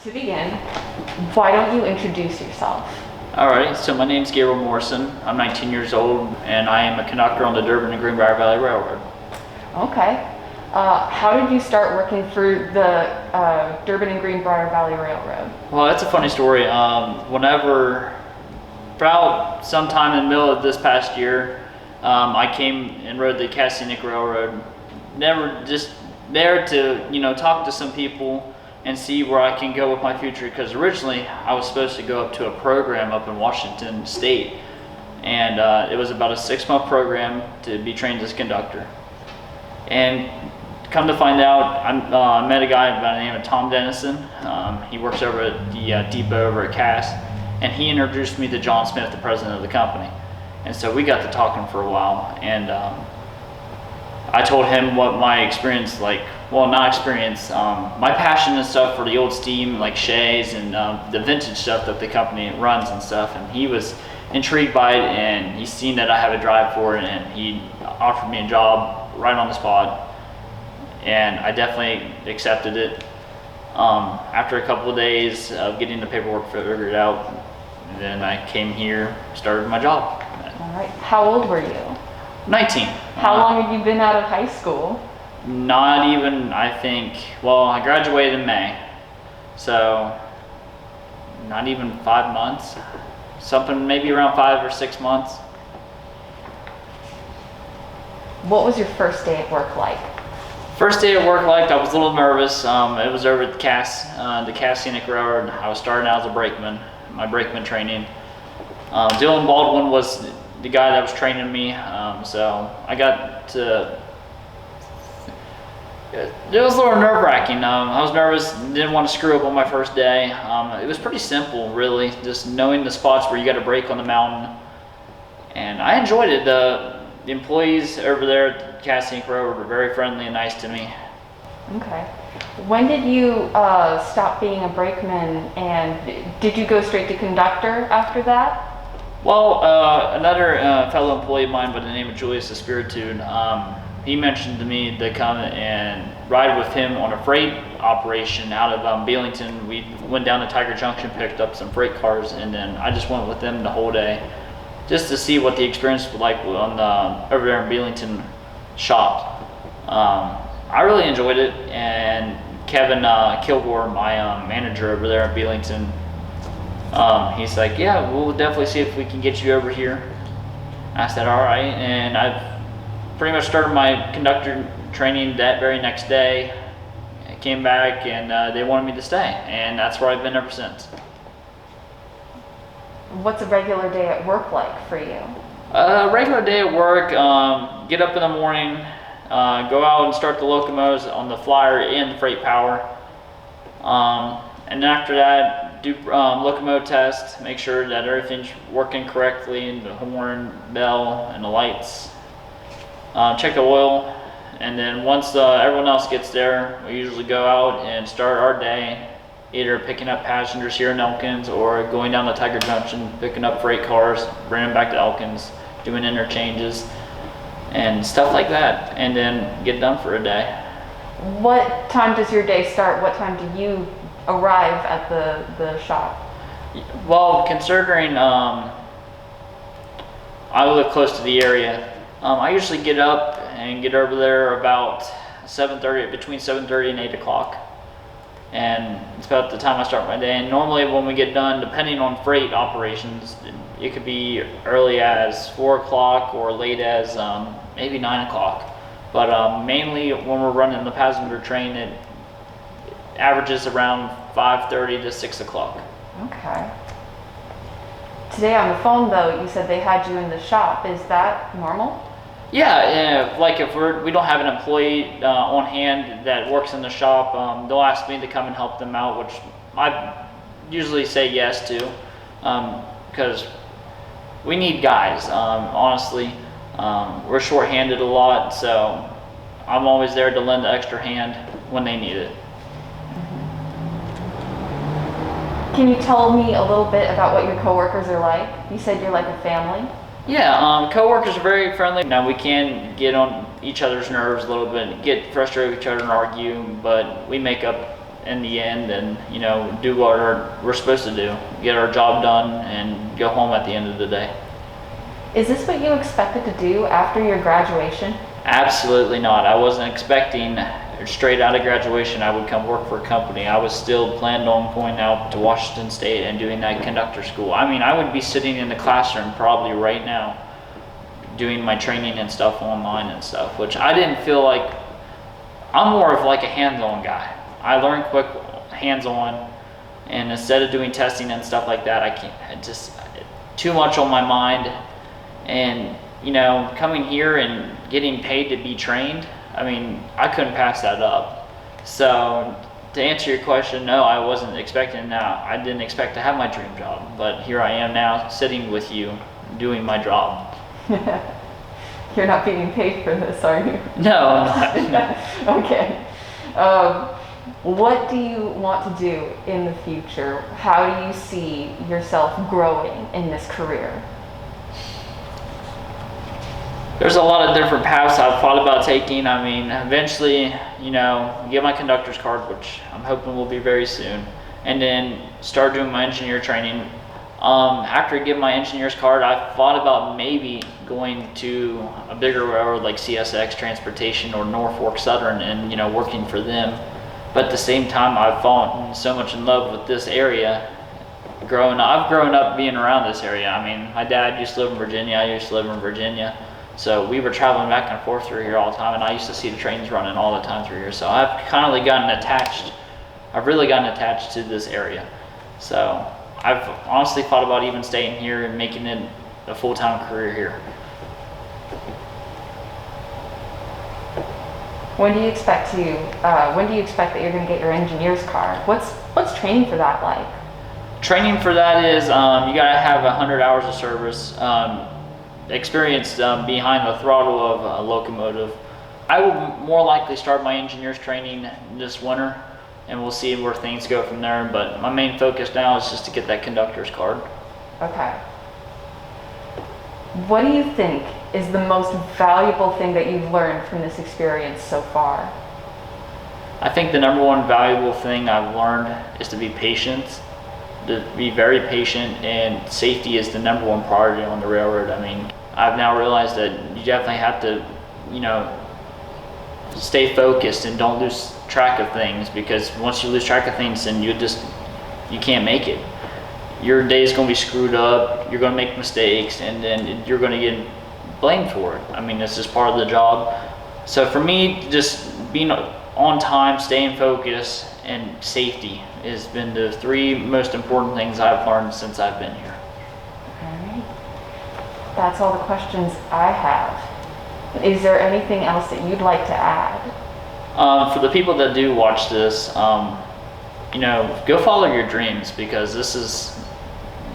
To begin, why don't you introduce yourself? Alright, so my name's Gabriel Morrison. I'm 19 years old and I am a conductor on the Durbin and Greenbriar Valley Railroad. Okay. How did you start working for the Durbin and Greenbriar Valley Railroad? Well, that's a funny story. About sometime in the middle of this past year, I came and rode the Scenic Railroad. Just there to, talk to some people and see where I can go with my future, because originally I was supposed to go up to a program up in Washington State, and it was about a 6-month program to be trained as conductor. And come to find out, I met a guy by the name of Tom Dennison. He works over at the depot over at Cass, and he introduced me to John Smith, the president of the company. And so we got to talking for a while, and I told him what my experience, my passion and stuff for the old steam, like Shays and the vintage stuff that the company runs and stuff. And he was intrigued by it, and he seen that I have a drive for it, and he offered me a job right on the spot. And I definitely accepted it. After a couple of days of getting the paperwork figured out, then I came here, started my job. All right. How old were you? 19. How long have you been out of high school? Not even, I think, I graduated in May, so not even 5 months, something maybe around 5 or 6 months. What was your first day at work like? First day at work I was a little nervous. It was over at the Cass Scenic Railroad. I was starting out as a brakeman, my brakeman training. Dylan Baldwin was the guy that was training me, so I got to. It was a little nerve-wracking. I was nervous, didn't want to screw up on my first day. It was pretty simple, really, just knowing the spots where you got to brake on the mountain, and I enjoyed it. The employees over there at the Cass Scenic Railroad were very friendly and nice to me. Okay. When did you stop being a brakeman, and did you go straight to conductor after that? Well, another fellow employee of mine by the name of Julius Espiritude, he mentioned to me to come and ride with him on a freight operation out of Belington. We went down to Tygart Junction, picked up some freight cars, and then I just went with them the whole day just to see what the experience was like on over there in Belington shop. I really enjoyed it, and Kevin Kilgore, my manager over there at Belington, he's like, yeah, we'll definitely see if we can get you over here. I said, all right, and I've pretty much started my conductor training that very next day. I came back, and they wanted me to stay, and that's where I've been ever since. What's a regular day at work like for you? A regular day at work, get up in the morning, go out and start the locomotives on the Flyer and the Freight Power, and then after that, do locomotive test, make sure that everything's working correctly, and the horn, bell, and the lights. Check the oil, and then once everyone else gets there, we usually go out and start our day, either picking up passengers here in Elkins or going down to Tygart Junction, picking up freight cars, bringing them back to Elkins, doing interchanges and stuff like that, and then get done for a day. What time does your day start? What time do you arrive at the shop? Well, considering I live close to the area, I usually get up and get over there about 7:30, between 7:30 and 8 o'clock. And it's about the time I start my day. And normally when we get done, depending on freight operations, it could be early as 4 o'clock or late as maybe 9 o'clock. But mainly when we're running the passenger train, it averages around 5:30 to 6 o'clock. Okay. Today on the phone though, you said they had you in the shop. Is that normal? Yeah, like if we don't have an employee on hand that works in the shop, they'll ask me to come and help them out, which I usually say yes to, because we need guys. Honestly, we're short-handed a lot, so I'm always there to lend the extra hand when they need it. Can you tell me a little bit about what your coworkers are like? You said you're like a family. Yeah, coworkers are very friendly. Now we can get on each other's nerves a little bit, get frustrated with each other and argue, but we make up in the end and, you know, do what we're supposed to do, get our job done and go home at the end of the day. Is this what you expected to do after your graduation? Absolutely not. I wasn't expecting straight out of graduation I would come work for a company. I was still planning on going out to Washington State and doing that conductor school. I mean, I would be sitting in the classroom probably right now doing my training and stuff online and stuff, which I didn't feel like. I'm more of like a hands-on guy. I learn quick hands-on, and instead of doing testing and stuff like that, I can't, just too much on my mind. And, you know, coming here and getting paid to be trained, I mean, I couldn't pass that up. So to answer your question, no, I wasn't expecting that. I didn't expect to have my dream job, but here I am now sitting with you doing my job. You're not being paid for this, are you? No, I'm not. Okay. What do you want to do in the future? How do you see yourself growing in this career? There's a lot of different paths I've thought about taking. I mean, eventually, you know, get my conductor's card, which I'm hoping will be very soon, and then start doing my engineer training. After I get my engineer's card, I thought about maybe going to a bigger railroad like CSX Transportation or Norfolk Southern and, you know, working for them. But at the same time, I've fallen so much in love with this area. I've grown up being around this area. I mean, my dad used to live in Virginia. I used to live in Virginia. So we were traveling back and forth through here all the time, and I used to see the trains running all the time through here. So I've really gotten attached to this area. So I've honestly thought about even staying here and making it a full-time career here. When do you expect that you're going to get your engineer's card? What's training for that like? Training for that is you got to have 100 hours of service, experience behind the throttle of a locomotive. I will more likely start my engineer's training this winter, and we'll see where things go from there. But my main focus now is just to get that conductor's card. Okay. What do you think is the most valuable thing that you've learned from this experience so far? I think the number one valuable thing I've learned is to be patient, to be very patient, and safety is the number one priority on the railroad. I mean, I've now realized that you definitely have to, you know, stay focused and don't lose track of things, because once you lose track of things, then you can't make it. Your day is going to be screwed up, you're going to make mistakes, and then you're going to get blamed for it. I mean, it's just part of the job. So for me, just being on time, staying focused, and safety has been the three most important things I've learned since I've been here. All right. That's all the questions I have. Is there anything else that you'd like to add? For the people that do watch this, you know, go follow your dreams, because this is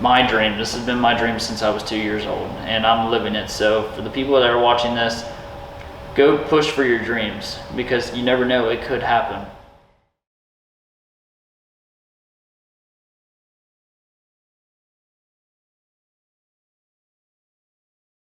my dream. This has been my dream since I was 2 years old, and I'm living it. So for the people that are watching this, go push for your dreams, because you never know, it could happen.